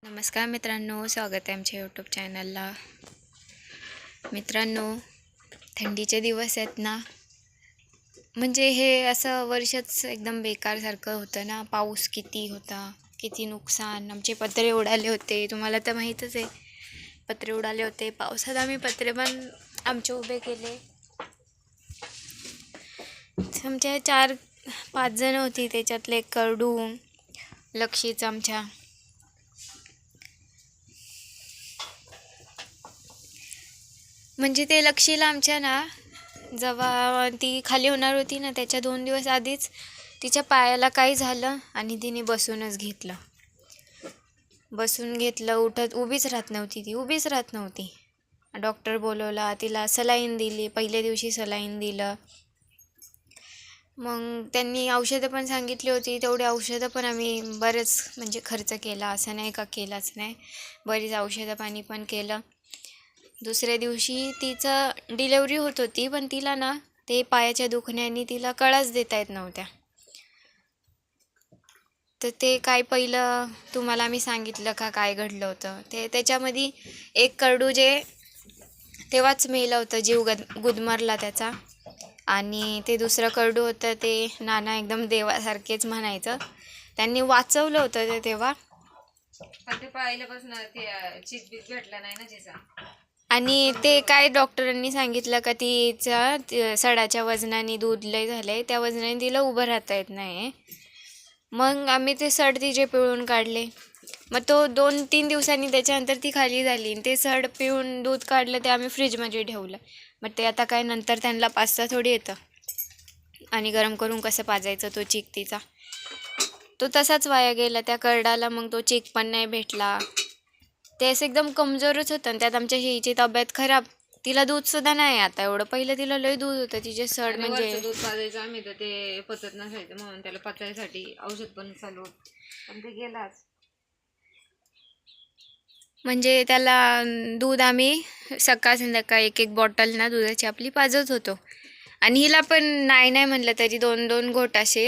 नमस्कार मित्रांनो, स्वागत आहे आमच्या यूट्यूब चॅनलला. मित्रांनो, थंडीचे दिवस आहेत ना, म्हणजे हे असं वर्षच एकदम बेकारसारखं होतं ना. पाऊस किती होता, किती नुकसान. आमचे पत्रे उडाले होते, तुम्हाला तर माहीतच आहे. पत्रे उडाले होते पावसात. आम्ही पत्रे पण आमचे उभे केले. आमच्या 4-5 जण होती, त्याच्यातले करडू, लक्षीच आमच्या. म्हणजे ते लक्षीला आमच्या ना, जेव्हा ती खाली होणार होती ना, त्याच्या 2 दिवस आधीच तिच्या पायाला काही झालं आणि तिने बसून घेतलं. उभीच राहत नव्हती. डॉक्टर बोलवला, तिला सलाईन दिली. पहिल्या दिवशी सलाईन दिलं. मग त्यांनी औषधं पण सांगितली होती. तेवढी औषधं पण आम्ही बरेच म्हणजे खर्च केला, असं नाही का केलाच नाही. बरीच औषधं पाणी पण केलं. दुसऱ्या दिवशी तिचं डिलेवरी होत होती, पण तिला ना ते पायाच्या दुखण्याने तिला कळाच देता येत नव्हत्या. तर ते काय पहिलं तुम्हाला आम्ही सांगितलं का काय घडलं होतं ते. त्याच्यामध्ये एक करडू जे तेव्हाच मेलं होतं, जीव गुदमरला त्याचा. आणि ते दुसरं करडू होतं ते नाना एकदम देवासारखेच म्हणायचं. त्यांनी वाचवलं होतं ते तेव्हा. ते पाहिल्यापासून ते चिकबीक भेटला नाही ना तिचा. आणि ते काय डॉक्टरांनी सांगितलं का तिचा सडाच्या वजनाने दूध लय झालंय, त्या वजनाने तिला उभं राहता येत नाही. मग आम्ही ते सड तिचे पिळून काढले. मग तो 2-3 दिवसांनी त्याच्यानंतर ती खाली झाली. ते सड पिळून दूध काढलं, ते आम्ही फ्रीजमध्ये ठेवलं. मग ते आता काय नंतर त्यांना पाजता थोडी येतं, आणि गरम करून कसं पाजायचं तो चीक तिचा, तो तसाच वाया गेला त्या करडाला. मग तो चीक पण नाही भेटला. ते असं एकदम कमजोरच होतं. आणि त्यात आमच्या हिची तब्येत खराब, तिला दूध सुद्धा नाही आता एवढं. पहिलं तिला लय दूध होतं. तिचे सड म्हणजे दूध पाजायचं आम्ही, तर ते पचत नसायचं म्हणून त्याला पचायसाठी औषध पण चालू होतं, पण ते गेलाच. म्हणजे त्याला दूध आम्ही सकाळ संध्याकाळ 1-1 बॉटल ना दुधाची आपली पाजत होतो. आणि हिला पण नाही म्हणलं तरी 2-2 घोट असे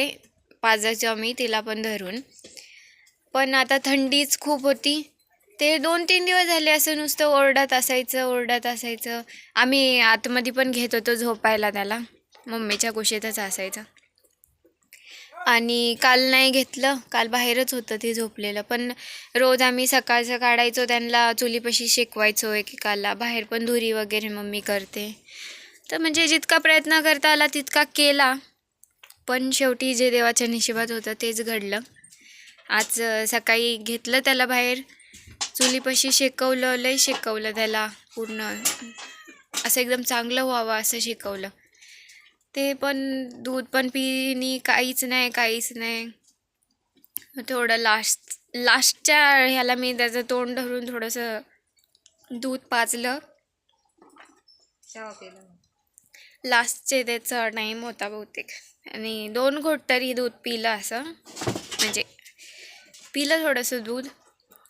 पाजायचो आम्ही तिला पण धरून. पण आता थंडीच खूप होती. ते 2-3 दिवस झाले असं नुसतं ओरडत असायचं. आम्ही आतमध्ये पण घेत होतो झोपायला त्याला, मम्मीच्या कुशीतच असायचं. आणि काल नाही घेतलं, काल बाहेरच होतं ते झोपलेलं. पण रोज आम्ही सकाळचं काढायचो, त्यांना चुलीपाशी शेकवायचो एकेकाला. बाहेर पण धुरी वगैरे मम्मी करते. तर म्हणजे जितका प्रयत्न करता आला तितका केला. पण शेवटी जे देवाच्या नशिबात होतं तेच घडलं. आज सकाळी घेतलं त्याला बाहेर, चुलीपाशी लय शेकवलं त्याला पूर्ण. असं एकदम चांगलं व्हावं असं शेकवलं. ते पण दूध पण पिणी काहीच नाही. थोडं लास्टच्या ह्याला मी त्याचं तोंड धरून थोडंसं दूध पाजलं. लास्टचे त्याचा टाईम होता बहुतेक, आणि 2 घोट तरी दूध पिलं. असं म्हणजे पिलं थोडंसं दूध.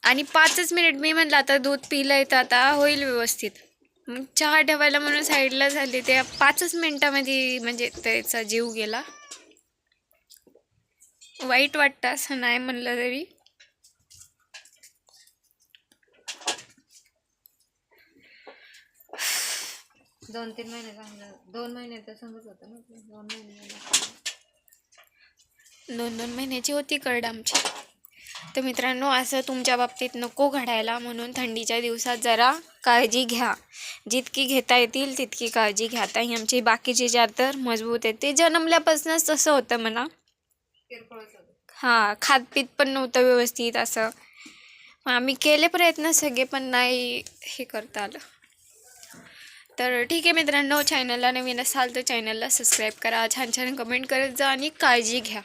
आणि 5च मिनिट मी म्हटलं आता दूध पिलं तर आता होईल व्यवस्थित. मग चहा ठेवायला म्हणून साईडला झाली, त्या 5च मिनिटामध्ये म्हणजे त्याचा जीव गेला. वाईट वाटतं असं नाही म्हणलं तरी. दोन महिने तर समजत होतं ना. 2 महिन्याची होती करड आमची. तर मित्रांनो, असं तुमच्या बाबतीत नको घडायला, म्हणून थंडीच्या दिवसात जरा काळजी घ्या. जितकी घेता येतील तितकी काळजी घ्या. आता ही आमची बाकीचे 4 तर मजबूत आहेत. ते जन्मल्यापासूनच तसं होतं म्हणा. खातपीत पण नव्हतं व्यवस्थित असं. आम्ही केले प्रयत्न सगळे, पण नाही हे करता आलं. तर ठीक आहे मित्रांनो, चॅनलला नवीन असाल तर चॅनलला सबस्क्राईब करा, छान कमेंट करत जा आणि काळजी घ्या.